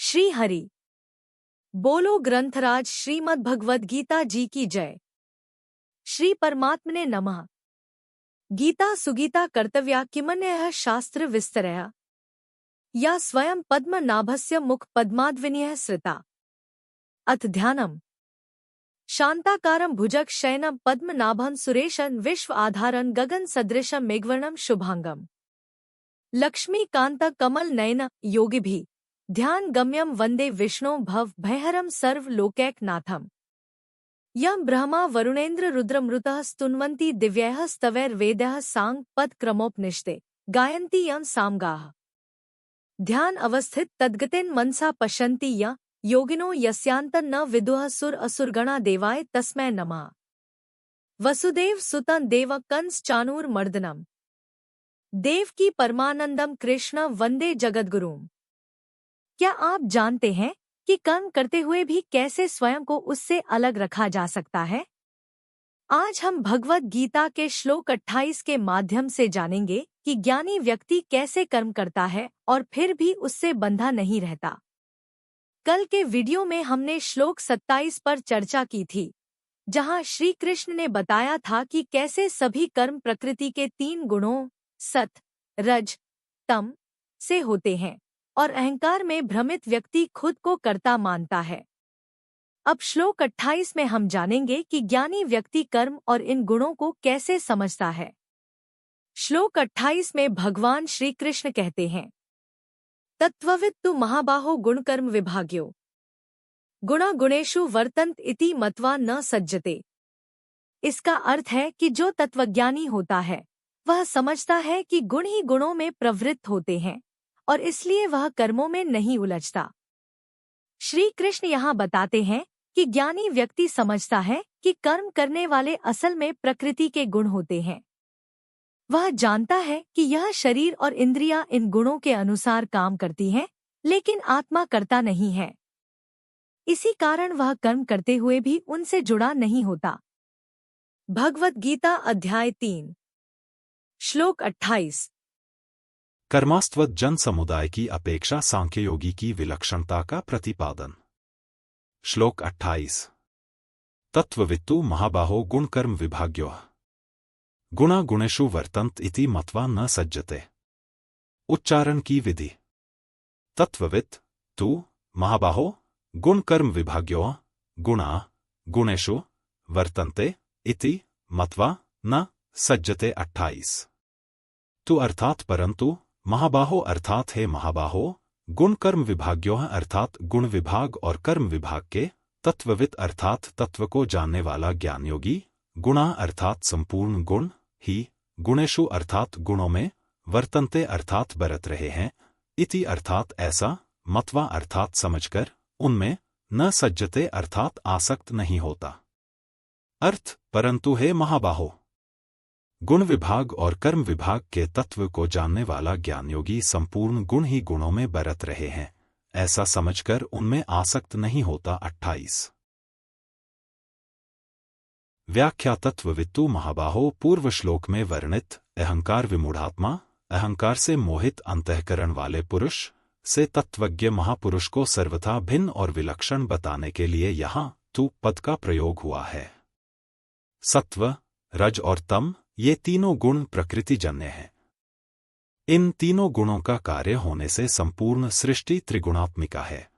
श्री हरि बोलो ग्रंथराज श्रीमद् भगवद गीता जी की जय। श्री परमात्मने नमः। गीता सुगीता कर्तव्या किमन्यः शास्त्र विस्तरया या स्वयं पद्मनाभस्य मुख पद्माद्विनयः श्रिता। अथ ध्यानम्। शांताकारं भुजग शयनं पद्मनाभं सुरेशं विश्व आधारं गगन सदृशं मेघवर्णं शुभांगम लक्ष्मीकांत कमल नयन योगिभिः ध्यान गम्यम वंदे विष्णु भव भयहरम सर्व लोकैकनाथम। यम ब्रह्मा वरुणेन्द्र रुद्रमृतः स्तुन्वन्ति दिव्यैः स्तवैर्वेदैः सांग पद क्रमोपनिषदे गायन्ति यं सामगाः। ध्यान अवस्थित तद्गतिन मनसा पश्यन्ति य योगिनो यस्यान्तं न विदुः सुर असुरगणा देवाय तस्मै नमः। वसुदेव सुतं देव कंस चाणूर मर्दनम देवकी परमानंदम कृष्ण वंदे जगद्गुरुम। क्या आप जानते हैं कि कर्म करते हुए भी कैसे स्वयं को उससे अलग रखा जा सकता है? आज हम भगवद गीता के श्लोक 28 के माध्यम से जानेंगे कि ज्ञानी व्यक्ति कैसे कर्म करता है और फिर भी उससे बंधा नहीं रहता। कल के वीडियो में हमने श्लोक 27 पर चर्चा की थी, जहां श्री कृष्ण ने बताया था कि कैसे सभी कर्म प्रकृति के 3 गुणों सत, रज, तम से होते हैं और अहंकार में भ्रमित व्यक्ति खुद को कर्ता मानता है। अब श्लोक 28 में हम जानेंगे कि ज्ञानी व्यक्ति कर्म और इन गुणों को कैसे समझता है। श्लोक 28 में भगवान श्री कृष्ण कहते हैं, तत्त्ववित्तु महाबाहो गुणकर्म विभाग्यो गुणा गुणेषु वर्तन्त इति मत्वा न सज्जते। इसका अर्थ है कि जो तत्वज्ञानी होता है वह समझता है कि गुण ही गुणों में प्रवृत्त होते हैं और इसलिए वह कर्मों में नहीं उलझता। श्री कृष्ण यहाँ बताते हैं कि ज्ञानी व्यक्ति समझता है कि कर्म करने वाले असल में प्रकृति के गुण होते हैं। वह जानता है कि यह शरीर और इंद्रियां इन गुणों के अनुसार काम करती हैं, लेकिन आत्मा करता नहीं है। इसी कारण वह कर्म करते हुए भी उनसे जुड़ा नहीं होता। भगवद गीता अध्याय 3 श्लोक 28। कर्मास्त्वत जन समुदाय की अपेक्षा सांख्य योगी की विलक्षणता का प्रतिपादन। श्लोक 28। तत्त्ववित्तु महाबाहो गुणकर्म विभाग्यो गुणा गुणेषु वर्तन्त इति मत्वा न सज्जते। उच्चारण की विधि। तत्त्ववित् तु महाबाहो गुणकर्म विभाग्यो गुणा गुणेषु वर्तन्ते इति मत्वा न सज्जते। 28। तु अर्थात परंतु, महाबाहो अर्थात है महाबाहो, गुण कर्म विभाग्यो अर्थात गुण विभाग और कर्म विभाग के, तत्ववित् अर्थात तत्व को जानने वाला ज्ञानयोगी, गुणा अर्थात संपूर्ण गुण, ही गुणेषु अर्थात गुणों में, वर्तन्ते अर्थात बरत रहे हैं, इति अर्थात ऐसा, मत्वा अर्थात समझकर, उनमें न सज्जते अर्थात आसक्त नहीं होता। अर्थ परंतु है महाबाहो, गुण विभाग और कर्म विभाग के तत्व को जानने वाला ज्ञानयोगी संपूर्ण गुण ही गुणों में बरत रहे हैं, ऐसा समझकर उनमें आसक्त नहीं होता। 28। व्याख्या। तत्त्ववित्तु महाबाहो पूर्व श्लोक में वर्णित अहंकार विमूढ़ात्मा, अहंकार से मोहित अंतःकरण वाले पुरुष से तत्वज्ञ महापुरुष को सर्वथा भिन्न और विलक्षण बताने के लिए यहाँ तु पद का प्रयोग हुआ है। सत्व, रज और तम ये तीनों गुण प्रकृतिजन्य हैं। इन तीनों गुणों का कार्य होने से संपूर्ण सृष्टि त्रिगुणात्मिका है।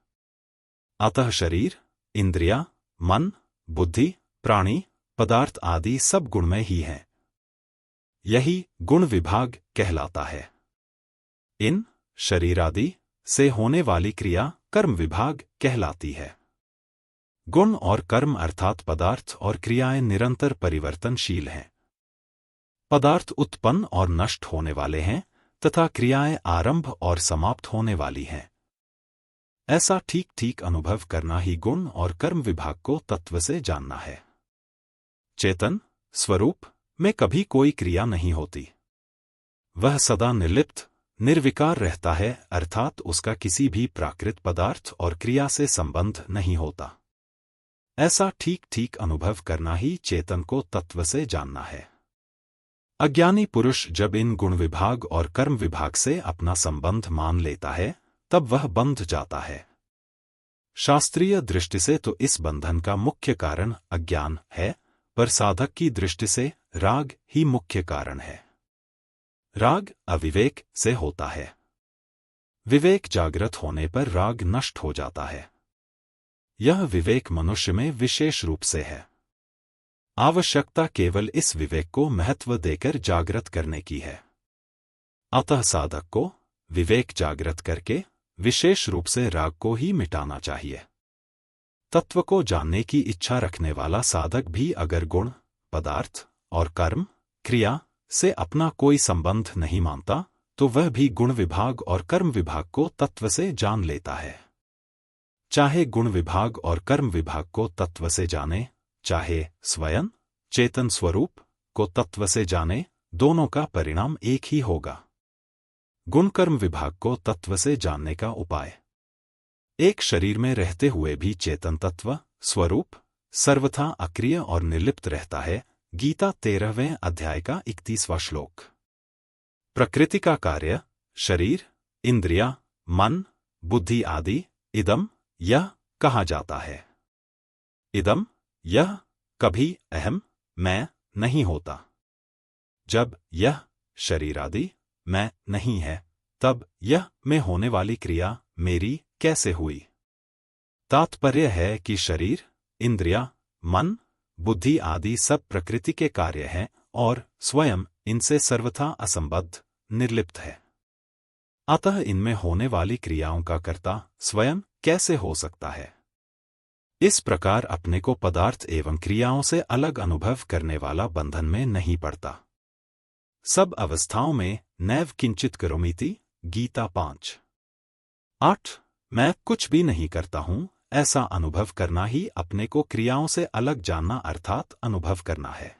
अतः शरीर, इंद्रिया, मन, बुद्धि, प्राणी, पदार्थ आदि सब गुणमय ही हैं। यही गुण विभाग कहलाता है। इन शरीर आदि से होने वाली क्रिया कर्म विभाग कहलाती है। गुण और कर्म अर्थात पदार्थ और क्रियाएं निरंतर परिवर्तनशील हैं। पदार्थ उत्पन्न और नष्ट होने वाले हैं तथा क्रियाएं आरंभ और समाप्त होने वाली हैं। ऐसा ठीक ठीक अनुभव करना ही गुण और कर्म विभाग को तत्व से जानना है। चेतन स्वरूप में कभी कोई क्रिया नहीं होती। वह सदा निर्लिप्त निर्विकार रहता है, अर्थात उसका किसी भी प्राकृत पदार्थ और क्रिया से संबंध नहीं होता। ऐसा ठीक ठीक अनुभव करना ही चेतन को तत्व से जानना है। अज्ञानी पुरुष जब इन गुण विभाग और कर्म विभाग से अपना संबंध मान लेता है, तब वह बंध जाता है। शास्त्रीय दृष्टि से तो इस बंधन का मुख्य कारण अज्ञान है, पर साधक की दृष्टि से राग ही मुख्य कारण है। राग अविवेक से होता है। विवेक जागृत होने पर राग नष्ट हो जाता है। यह विवेक मनुष्य में विशेष रूप से है। आवश्यकता केवल इस विवेक को महत्व देकर जागृत करने की है। अतः साधक को विवेक जागृत करके विशेष रूप से राग को ही मिटाना चाहिए। तत्व को जानने की इच्छा रखने वाला साधक भी अगर गुण, पदार्थ और कर्म, क्रिया से अपना कोई संबंध नहीं मानता, तो वह भी गुण विभाग और कर्म विभाग को तत्व से जान लेता है। चाहे गुण विभाग और कर्म विभाग को तत्व से जाने, चाहे स्वयं चेतन स्वरूप को तत्व से जाने, दोनों का परिणाम एक ही होगा। गुण कर्म विभाग को तत्व से जानने का उपाय। एक शरीर में रहते हुए भी चेतन तत्व स्वरूप सर्वथा अक्रिय और निर्लिप्त रहता है। गीता 13वें अध्याय का 31वां श्लोक। प्रकृति का कार्य शरीर, इंद्रिया, मन, बुद्धि आदि इदम यह कहा जाता है। इदम यह कभी अहम मैं नहीं होता। जब यह शरीर आदि मैं नहीं है, तब यह में होने वाली क्रिया मेरी कैसे हुई? तात्पर्य है कि शरीर, इंद्रिया, मन, बुद्धि आदि सब प्रकृति के कार्य हैं और स्वयं इनसे सर्वथा असंबद्ध, निर्लिप्त है। अतः इनमें होने वाली क्रियाओं का कर्ता स्वयं कैसे हो सकता है? इस प्रकार अपने को पदार्थ एवं क्रियाओं से अलग अनुभव करने वाला बंधन में नहीं पड़ता। सब अवस्थाओं में नैव किंचित करोमीति, गीता 5:8। मैं कुछ भी नहीं करता हूं, ऐसा अनुभव करना ही अपने को क्रियाओं से अलग जानना अर्थात अनुभव करना है।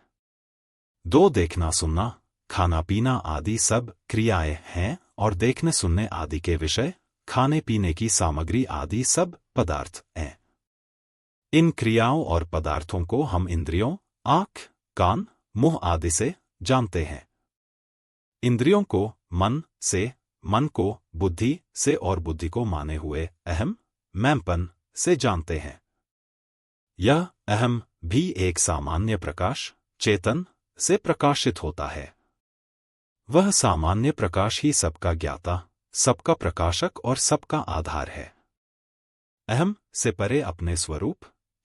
दो देखना सुनना, खाना पीना आदि सब क्रियाएं हैं और देखने सुनने आदि के विषय, खाने पीने की सामग्री आदि सब पदार्थ हैं। इन क्रियाओं और पदार्थों को हम इंद्रियों, आंख, कान, मुंह आदि से जानते हैं। इंद्रियों को मन से, मन को बुद्धि से और बुद्धि को माने हुए अहम मैंपन से जानते हैं। यह अहम भी एक सामान्य प्रकाश, चेतन से प्रकाशित होता है। वह सामान्य प्रकाश ही सबका ज्ञाता, सबका प्रकाशक और सबका आधार है। अहम से परे अपने स्वरूप,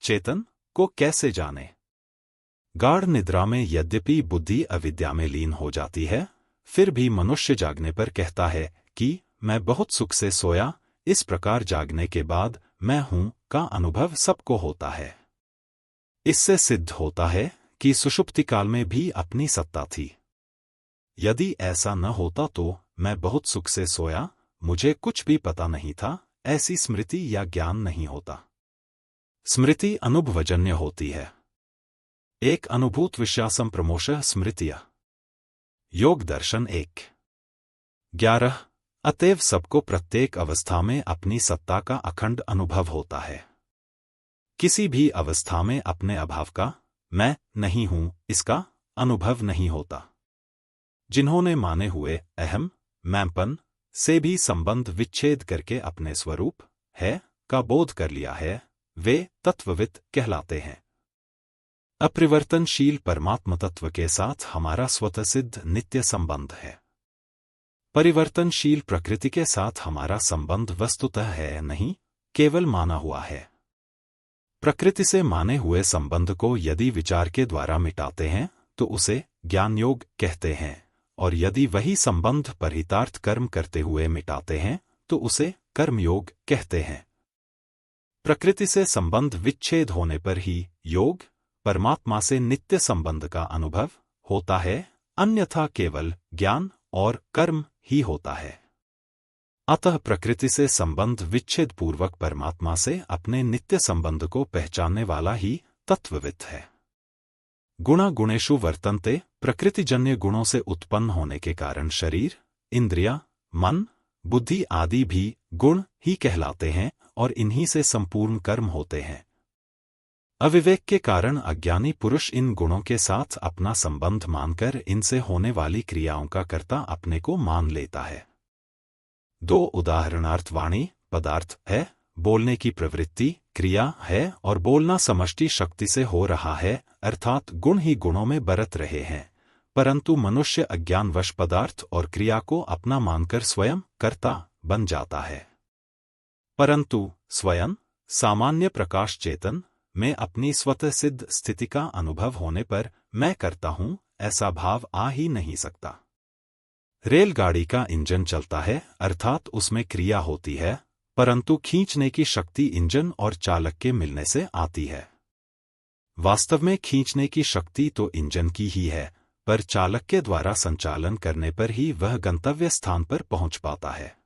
चेतन को कैसे जाने? गाढ़ निद्रा में यद्यपि बुद्धि अविद्या में लीन हो जाती है, फिर भी मनुष्य जागने पर कहता है कि मैं बहुत सुख से सोया। इस प्रकार जागने के बाद मैं हूं का अनुभव सबको होता है। इससे सिद्ध होता है कि सुषुप्ति काल में भी अपनी सत्ता थी। यदि ऐसा न होता तो मैं बहुत सुख से सोया, मुझे कुछ भी पता नहीं था, ऐसी स्मृति या ज्ञान नहीं होता। स्मृति अनुभवजन्य होती है। एक अनुभूत विषयासम प्रमोशः स्मृतिया। योग दर्शन 1:11। अतएव सबको प्रत्येक अवस्था में अपनी सत्ता का अखंड अनुभव होता है। किसी भी अवस्था में अपने अभाव का, मैं नहीं हूं, इसका अनुभव नहीं होता। जिन्होंने माने हुए अहम मैंपन से भी संबंध विच्छेद करके अपने स्वरूप है का बोध कर लिया है, वे तत्वविद कहलाते हैं। अपरिवर्तनशील परमात्म तत्व के साथ हमारा स्वतः सिद्ध नित्य संबंध है। परिवर्तनशील प्रकृति के साथ हमारा संबंध वस्तुतः है नहीं, केवल माना हुआ है। प्रकृति से माने हुए संबंध को यदि विचार के द्वारा मिटाते हैं तो उसे ज्ञान योग कहते हैं, और यदि वही संबंध परिहितार्थ कर्म करते हुए मिटाते हैं तो उसे कर्मयोग कहते हैं। प्रकृति से संबंध विच्छेद होने पर ही योग, परमात्मा से नित्य संबंध का अनुभव होता है, अन्यथा केवल ज्ञान और कर्म ही होता है। अतः प्रकृति से संबंध विच्छेद पूर्वक परमात्मा से अपने नित्य संबंध को पहचानने वाला ही तत्वविद है। गुणा गुणेषु वर्तन्ते, प्रकृतिजन्य गुणों से उत्पन्न होने के कारण शरीर, इंद्रिया, मन, बुद्धि आदि भी गुण ही कहलाते हैं और इन्हीं से संपूर्ण कर्म होते हैं। अविवेक के कारण अज्ञानी पुरुष इन गुणों के साथ अपना संबंध मानकर इनसे होने वाली क्रियाओं का कर्ता अपने को मान लेता है। दो उदाहरणार्थ वाणी पदार्थ है, बोलने की प्रवृत्ति क्रिया है और बोलना समष्टि शक्ति से हो रहा है, अर्थात गुण ही गुणों में बरत रहे हैं, परंतु मनुष्य अज्ञानवश पदार्थ और क्रिया को अपना मानकर स्वयं कर्ता बन जाता है। परंतु स्वयं सामान्य प्रकाश चेतन में अपनी स्वतः सिद्ध स्थिति का अनुभव होने पर मैं करता हूं ऐसा भाव आ ही नहीं सकता। रेलगाड़ी का इंजन चलता है, अर्थात उसमें क्रिया होती है, परंतु खींचने की शक्ति इंजन और चालक के मिलने से आती है। वास्तव में खींचने की शक्ति तो इंजन की ही है, पर चालक के द्वारा संचालन करने पर ही वह गंतव्य स्थान पर पहुंच पाता है।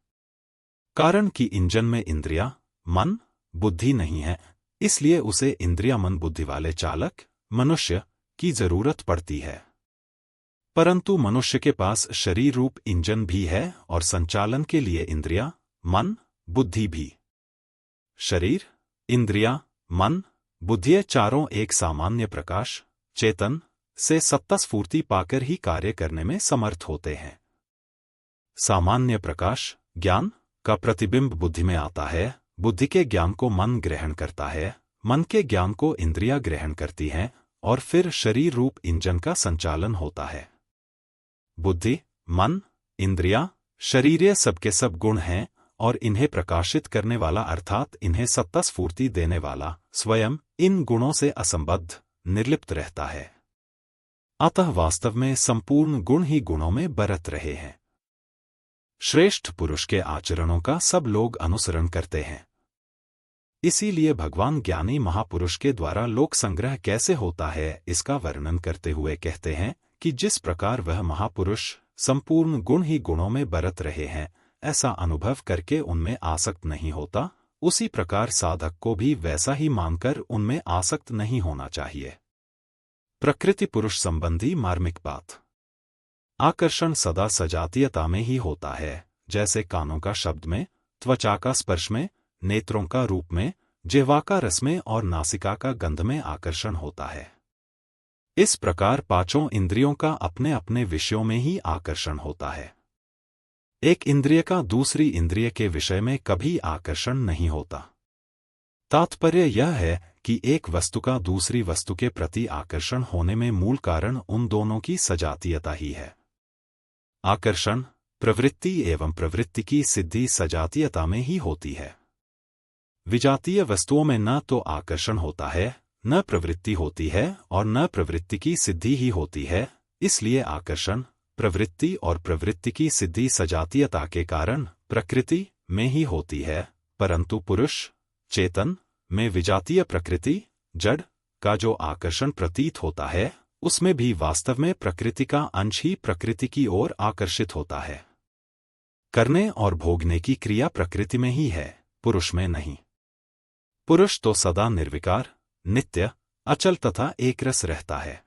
कारण कि इंजन में इंद्रिया, मन, बुद्धि नहीं है, इसलिए उसे इंद्रिया मन बुद्धि वाले चालक, मनुष्य, की जरूरत पड़ती है। परंतु मनुष्य के पास शरीर रूप इंजन भी है और संचालन के लिए इंद्रिया, मन, बुद्धि भी। शरीर, इंद्रिया, मन, बुद्धि चारों एक सामान्य प्रकाश, चेतन से सत्ता स्फूर्ति पाकर ही कार्य करने में समर्थ होते हैं। सामान्य प्रकाश, ज्ञान का प्रतिबिंब बुद्धि में आता है, बुद्धि के ज्ञान को मन ग्रहण करता है, मन के ज्ञान को इंद्रिया ग्रहण करती हैं और फिर शरीर रूप इंजन का संचालन होता है। बुद्धि, मन, इंद्रिया, शरीर ये सबके सब गुण हैं और इन्हें प्रकाशित करने वाला अर्थात इन्हें सत्ता स्फूर्ति देने वाला स्वयं इन गुणों से असंबद्ध, निर्लिप्त रहता है। अतः वास्तव में संपूर्ण गुण ही गुणों में बरत रहे हैं। श्रेष्ठ पुरुष के आचरणों का सब लोग अनुसरण करते हैं। इसीलिए भगवान ज्ञानी महापुरुष के द्वारा लोक संग्रह कैसे होता है इसका वर्णन करते हुए कहते हैं कि जिस प्रकार वह महापुरुष संपूर्ण गुण ही गुणों में बरत रहे हैं, ऐसा अनुभव करके उनमें आसक्त नहीं होता, उसी प्रकार साधक को भी वैसा ही मानकर उनमें आसक्त नहीं होना चाहिए। प्रकृति पुरुष संबंधी मार्मिक बात। आकर्षण सदा सजातीयता में ही होता है, जैसे कानों का शब्द में, त्वचा का स्पर्श में, नेत्रों का रूप में, जिह्वा का रस में और नासिका का गंध में आकर्षण होता है। इस प्रकार पांचों इंद्रियों का अपने अपने विषयों में ही आकर्षण होता है। एक इंद्रिय का दूसरी इंद्रिय के विषय में कभी आकर्षण नहीं होता। तात्पर्य यह है कि एक वस्तु का दूसरी वस्तु के प्रति आकर्षण होने में मूल कारण उन दोनों की सजातीयता ही है। आकर्षण, प्रवृत्ति एवं प्रवृत्ति की सिद्धि सजातीयता में ही होती है। विजातीय वस्तुओं में न तो आकर्षण होता है, न प्रवृत्ति होती है और न प्रवृत्ति की सिद्धि ही होती है, इसलिए आकर्षण, प्रवृत्ति और प्रवृत्ति की सिद्धि सजातीयता के कारण प्रकृति में ही होती है, परंतु पुरुष, चेतन में विजातीय प्रकृति, जड़ का जो आकर्षण प्रतीत होता है, उसमें भी वास्तव में प्रकृति का अंश ही प्रकृति की ओर आकर्षित होता है। करने और भोगने की क्रिया प्रकृति में ही है, पुरुष में नहीं। पुरुष तो सदा निर्विकार, नित्य, अचल तथा एकरस रहता है।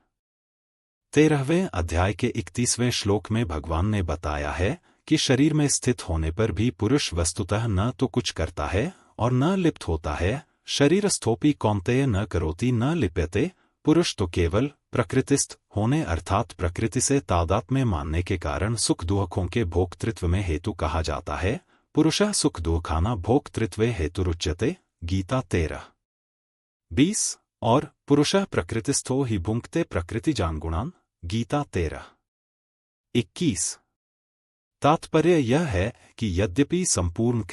13वें अध्याय के 31वें श्लोक में भगवान ने बताया है कि शरीर में स्थित होने पर भी पुरुष वस्तुतः न तो कुछ करता है और न लिप्त होता है। शरीरस्थोपि कौन्तेय न करोति न लिप्यते। पुरुष तो केवल प्रकृतिस्थ होने अर्थात प्रकृति से तादात्म्य मानने के कारण सुख दुखों के भोक्तृत्व में हेतु कहा जाता है। पुरुषः सुख दुखाना भोक्तृत्वे हेतुरुच्यते। गीता 13:20 और पुरुषः प्रकृतिस्थो ही भुंक्ते प्रकृति जानगुणान। गीता 13:21। तात्पर्य यह है कि यद्यपि संपूर्ण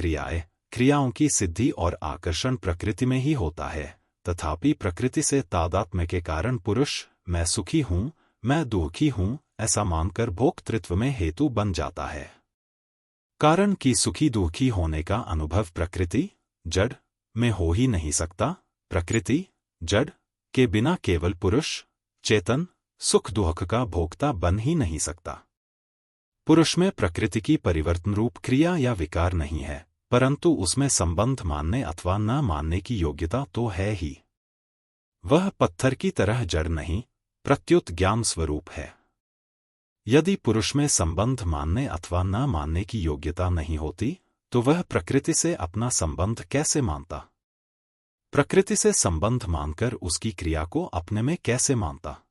क्रियाओं की सिद्धि और आकर्षण प्रकृति में ही होता है, तथापि प्रकृति से तादात्म्य के कारण पुरुष मैं सुखी हूं, मैं दुखी हूं ऐसा मानकर भोक्तृत्व में हेतु बन जाता है। कारण कि सुखी दुखी होने का अनुभव प्रकृति, जड़ में हो ही नहीं सकता। प्रकृति, जड़ के बिना केवल पुरुष, चेतन, सुख दुख का भोक्ता बन ही नहीं सकता। पुरुष में प्रकृति की परिवर्तन रूप क्रिया या विकार नहीं है, परंतु उसमें संबंध मानने अथवा न मानने की योग्यता तो है ही। वह पत्थर की तरह जड़ नहीं, प्रत्युत ज्ञान स्वरूप है। यदि पुरुष में संबंध मानने अथवा न मानने की योग्यता नहीं होती, तो वह प्रकृति से अपना संबंध कैसे मानता? प्रकृति से संबंध मानकर उसकी क्रिया को अपने में कैसे मानता?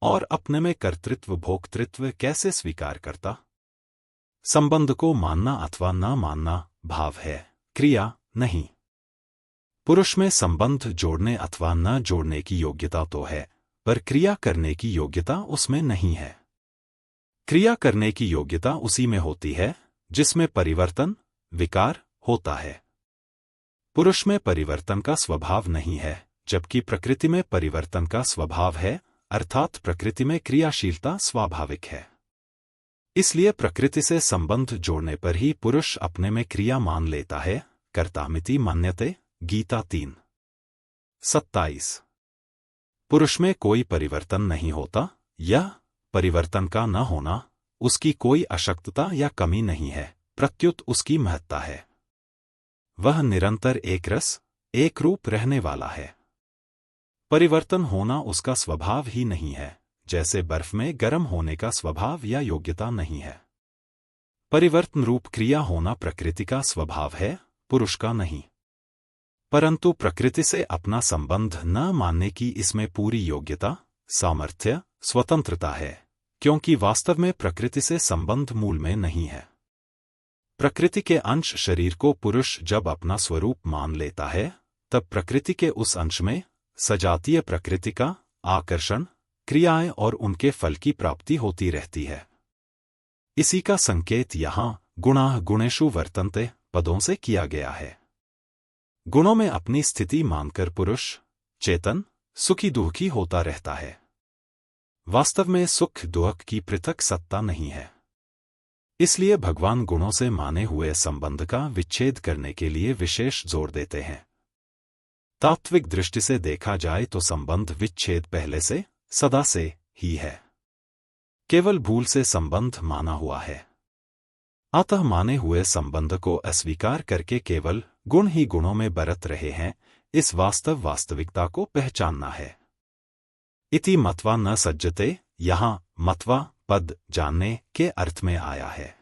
और अपने में कर्तृत्व भोक्तृत्व कैसे स्वीकार करता? संबंध को मानना अथवा न मानना भाव है, क्रिया नहीं। पुरुष में संबंध जोड़ने अथवा न जोड़ने की योग्यता तो है, पर क्रिया करने की योग्यता उसमें नहीं है। क्रिया करने की योग्यता उसी में होती है जिसमें परिवर्तन, विकार होता है। पुरुष में परिवर्तन का स्वभाव नहीं है, जबकि प्रकृति में परिवर्तन का स्वभाव है, अर्थात प्रकृति में क्रियाशीलता स्वाभाविक है। इसलिए प्रकृति से संबंध जोड़ने पर ही पुरुष अपने में क्रिया मान लेता है। कर्तामिति मन्यते, गीता 3:27। पुरुष में कोई परिवर्तन नहीं होता। यह परिवर्तन का न होना उसकी कोई अशक्तता या कमी नहीं है, प्रत्युत उसकी महत्ता है। वह निरंतर एक रस, एक रूप रहने वाला है। परिवर्तन होना उसका स्वभाव ही नहीं है, जैसे बर्फ में गर्म होने का स्वभाव या योग्यता नहीं है। परिवर्तन रूप क्रिया होना प्रकृति का स्वभाव है, पुरुष का नहीं। परंतु प्रकृति से अपना संबंध न मानने की इसमें पूरी योग्यता, सामर्थ्य, स्वतंत्रता है, क्योंकि वास्तव में प्रकृति से संबंध मूल में नहीं है। प्रकृति के अंश शरीर को पुरुष जब अपना स्वरूप मान लेता है, तब प्रकृति के उस अंश में सजातीय प्रकृति का आकर्षण, क्रियाएं और उनके फल की प्राप्ति होती रहती है। इसी का संकेत यहाँ गुणाः गुणेषु वर्तन्ते पदों से किया गया है। गुणों में अपनी स्थिति मानकर पुरुष चेतन सुखी दुखी होता रहता है। वास्तव में सुख दुख की पृथक सत्ता नहीं है। इसलिए भगवान गुणों से माने हुए संबंध का विच्छेद करने के लिए विशेष जोर देते हैं। तात्विक दृष्टि से देखा जाए तो संबंध विच्छेद पहले से सदा से ही है, केवल भूल से संबंध माना हुआ है। अतः माने हुए संबंध को अस्वीकार करके केवल गुण ही गुणों में बरत रहे हैं, इस वास्तविकता को पहचानना है। इति मत्वा न सज्जते, यहाँ मत्वा पद जानने के अर्थ में आया है।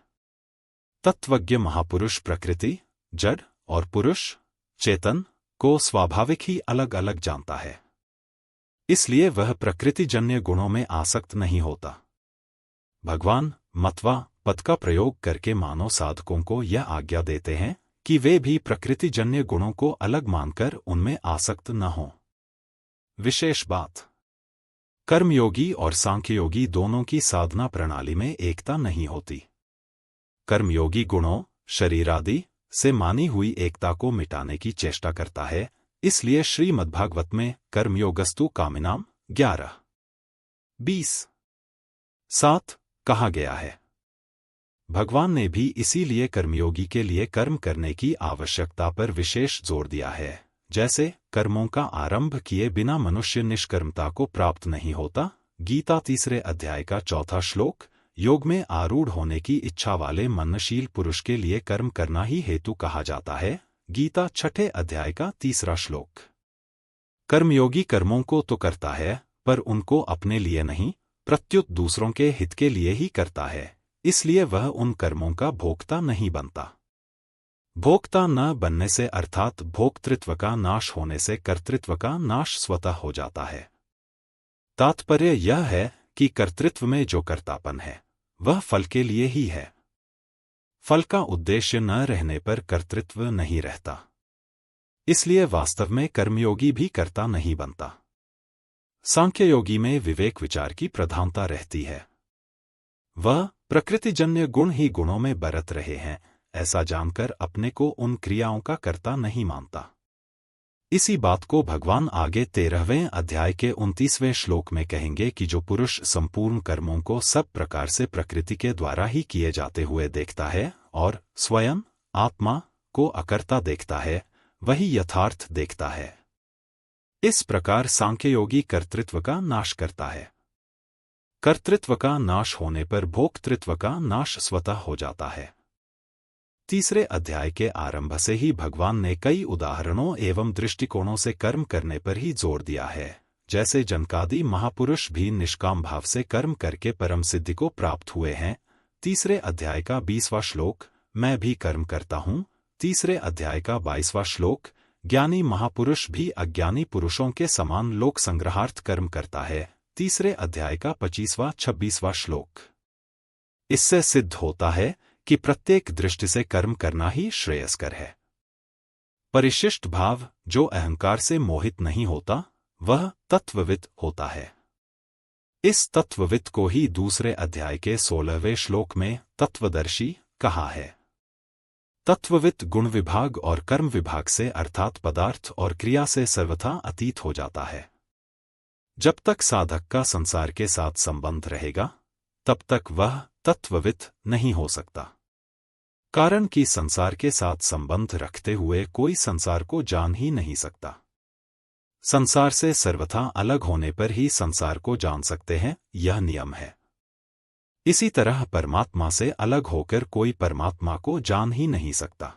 तत्वज्ञ महापुरुष प्रकृति, जड़ और पुरुष चेतन को स्वाभाविक ही अलग अलग जानता है। इसलिए वह प्रकृतिजन्य गुणों में आसक्त नहीं होता। भगवान मत्वा पद का प्रयोग करके मानव साधकों को यह आज्ञा देते हैं कि वे भी प्रकृतिजन्य गुणों को अलग मानकर उनमें आसक्त न हों। विशेष बात, कर्मयोगी और सांख्ययोगी दोनों की साधना प्रणाली में एकता नहीं होती। कर्मयोगी गुणों, शरीर आदि से मानी हुई एकता को मिटाने की चेष्टा करता है। इसलिए श्रीमद्भागवत में कर्मयोगस्तु कामिनाम 11:20-7 कहा गया है। भगवान ने भी इसीलिए कर्मयोगी के लिए कर्म करने की आवश्यकता पर विशेष जोर दिया है। जैसे कर्मों का आरंभ किए बिना मनुष्य निष्कर्मता को प्राप्त नहीं होता। गीता 3 अध्याय का 4 श्लोक, योग में आरूढ़ होने की इच्छा वाले मननशील पुरुष के लिए कर्म करना ही हेतु कहा जाता है। गीता 6 अध्याय का 3 श्लोक। कर्मयोगी कर्मों को तो करता है, पर उनको अपने लिए नहीं, प्रत्युत दूसरों के हित के लिए ही करता है। इसलिए वह उन कर्मों का भोक्ता नहीं बनता। भोक्ता न बनने से अर्थात भोक्तृत्व का नाश होने से कर्तृत्व का नाश स्वतः हो जाता है। तात्पर्य यह है कि कर्तृत्व में जो कर्तापन है वह फल के लिए ही है। फल का उद्देश्य न रहने पर कर्तृत्व नहीं रहता। इसलिए वास्तव में कर्मयोगी भी कर्ता नहीं बनता। सांख्ययोगी में विवेक विचार की प्रधानता रहती है। वह प्रकृतिजन्य गुण ही गुणों में बरत रहे हैं, ऐसा जानकर अपने को उन क्रियाओं का कर्ता नहीं मानता। इसी बात को भगवान आगे 13वें अध्याय के 29वें श्लोक में कहेंगे कि जो पुरुष संपूर्ण कर्मों को सब प्रकार से प्रकृति के द्वारा ही किए जाते हुए देखता है और स्वयं आत्मा को अकर्ता देखता है, वही यथार्थ देखता है। इस प्रकार सांख्ययोगी कर्तृत्व का नाश करता है। कर्तृत्व का नाश होने पर भोक्तृत्व का नाश स्वतः हो जाता है। 3 अध्याय के आरंभ से ही भगवान ने कई उदाहरणों एवं दृष्टिकोणों से कर्म करने पर ही जोर दिया है। जैसे जनकादि महापुरुष भी निष्काम भाव से कर्म करके परम सिद्धि को प्राप्त हुए हैं। 3 अध्याय का 20वां श्लोक, मैं भी कर्म करता हूँ। 3 अध्याय का 22वां श्लोक, ज्ञानी महापुरुष भी अज्ञानी पुरुषों के समान लोक संग्रहार्थ कर्म करता है। 3 अध्याय का 25वां 26वां श्लोक। इससे सिद्ध होता है कि प्रत्येक दृष्टि से कर्म करना ही श्रेयस्कर है। परिशिष्ट भाव, जो अहंकार से मोहित नहीं होता, वह तत्वविद होता है। इस तत्वविद को ही दूसरे अध्याय के 16वें श्लोक में तत्वदर्शी कहा है। तत्वविद गुण विभाग और कर्म विभाग से अर्थात पदार्थ और क्रिया से सर्वथा अतीत हो जाता है। जब तक साधक का संसार के साथ संबंध रहेगा, तब तक वह तत्वविद नहीं हो सकता। कारण कि संसार के साथ संबंध रखते हुए कोई संसार को जान ही नहीं सकता। संसार से सर्वथा अलग होने पर ही संसार को जान सकते हैं, यह नियम है। इसी तरह परमात्मा से अलग होकर कोई परमात्मा को जान ही नहीं सकता।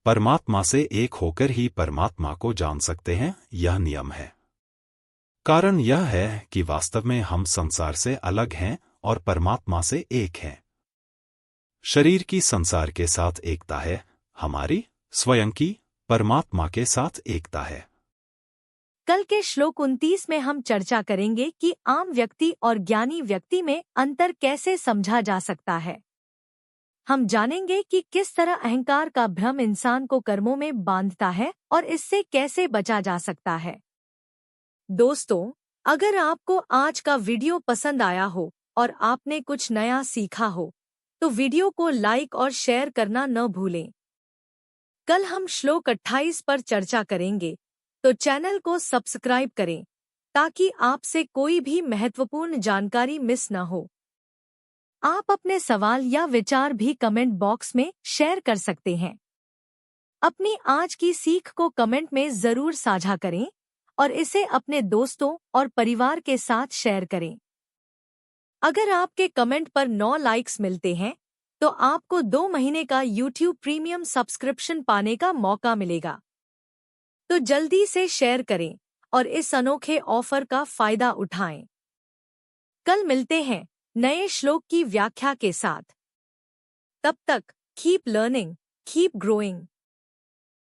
परमात्मा से एक होकर ही परमात्मा को जान सकते हैं, यह नियम है। कारण यह है कि वास्तव में हम संसार से अलग हैं और परमात्मा से एक हैं। शरीर की संसार के साथ एकता है, हमारी स्वयं की परमात्मा के साथ एकता है। कल के श्लोक 29 में हम चर्चा करेंगे कि आम व्यक्ति और ज्ञानी व्यक्ति में अंतर कैसे समझा जा सकता है। हम जानेंगे कि किस तरह अहंकार का भ्रम इंसान को कर्मों में बांधता है और इससे कैसे बचा जा सकता है। दोस्तों, अगर आपको आज का वीडियो पसंद आया हो और आपने कुछ नया सीखा हो, तो वीडियो को लाइक और शेयर करना न भूलें। कल हम श्लोक 28 पर चर्चा करेंगे, तो चैनल को सब्सक्राइब करें ताकि आपसे कोई भी महत्वपूर्ण जानकारी मिस न हो। आप अपने सवाल या विचार भी कमेंट बॉक्स में शेयर कर सकते हैं। अपनी आज की सीख को कमेंट में जरूर साझा करें और इसे अपने दोस्तों और परिवार के साथ शेयर करें। अगर आपके कमेंट पर 9 लाइक्स मिलते हैं, तो आपको 2 महीने का YouTube प्रीमियम सब्सक्रिप्शन पाने का मौका मिलेगा। तो जल्दी से शेयर करें और इस अनोखे ऑफर का फायदा उठाएं। कल मिलते हैं नए श्लोक की व्याख्या के साथ। तब तक कीप लर्निंग, कीप ग्रोइंग।